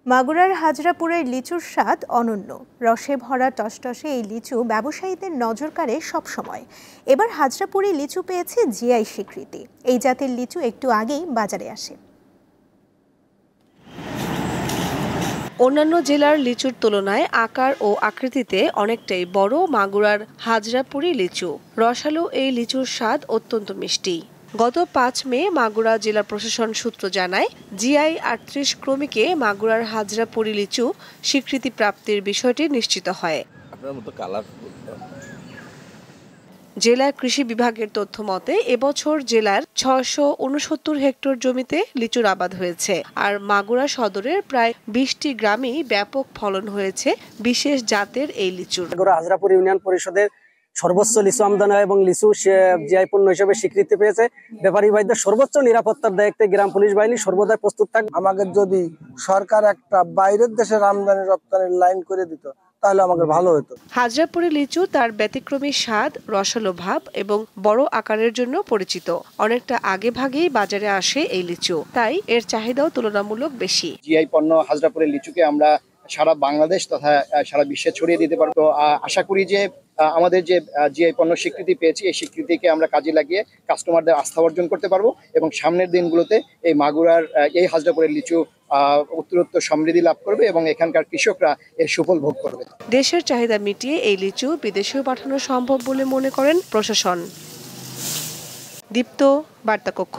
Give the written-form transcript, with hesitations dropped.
মাগুরার হাজরাপুরের লিচুর স্বাদ অনন্য। রসে ভরা টসটসে এই লিচু ব্যবসায়ীদের নজর কাড়ে সবসময়। এবার হাজরাপুরে লিচু পেয়েছে জিআই স্বীকৃতি। এই জাতের লিচু একটু আগেই বাজারে আসে। অন্যান্য জেলার লিচুর তুলনায় আকার ও আকৃতিতে অনেকটাই বড় মাগুরার হাজরাপুরি লিচু। রসালো এই লিচুর স্বাদ অত্যন্ত মিষ্টি। গত ৫ মে মাগুরা জেলা প্রশাসন সূত্র জানায়, জিআই ৩৮ ক্রমিকে মাগুরার হাজরাপুরি লিচু স্বীকৃতি প্রাপ্তির বিষয়টি নিশ্চিত হয়। জেলা কৃষি বিভাগের তথ্য মতে এবছর জেলার ৬৬৯ হেক্টর জমিতে লিচুর আবাদ হয়েছে। আর মাগুরা সদরের প্রায় ২০টি গ্রামেই ব্যাপক ফলন হয়েছে বিশেষ জাতের এই লিচুর। মাগুরা হাজরাপুর ইউনিয়ন পরিষদের সর্বোচ্চ লিচু আমদানি হয় এবং লিচু জিআই পণ্য হিসেবে স্বীকৃতি পেয়েছে। ব্যাপারী ভাইদের সর্বোচ্চ নিরাপত্তার দায়িত্বে গ্রাম পুলিশ বাহিনী সর্বদাই প্রস্তুত থাকবে। আমাকে যদি সরকার একটা বাইরের দেশের আমদানি রপ্তানির লাইন করে দিত তাহলে আমাকে ভালো হতো। হাজরাপুরি লিচু তার ব্যতিক্রমী স্বাদ, রসালো ভাব এবং বড় আকারের জন্য পরিচিত। অনেকটা আগে ভাগেই বাজারে আসে এই লিচু, তাই এর চাহিদাও তুলনামূলক বেশি। জিআই পণ্য হাজরাপুরের লিচুকে আমরা সারা বাংলাদেশ তথা সারা বিশ্বে ছড়িয়ে দিতে পারবো। আশা করি যে আমাদের যে জিআই পণ্য স্বীকৃতি পেয়েছি, এই স্বীকৃতিকে আমরা কাজে লাগিয়ে কাস্টমারদের আস্থা অর্জন করতে পারবো এবং সামনের দিনগুলোতে এই মাগুরার এই হাজরাপুরের লিচু উত্তরোত্তর সমৃদ্ধি লাভ করবে এবং এখানকার কৃষকরা এর সুফল ভোগ করবে। দেশের চাহিদা মিটিয়ে এই লিচু বিদেশেও পাঠানো সম্ভব বলে মনে করেন প্রশাসন। দীপ্ত, বার্তা কক্ষ।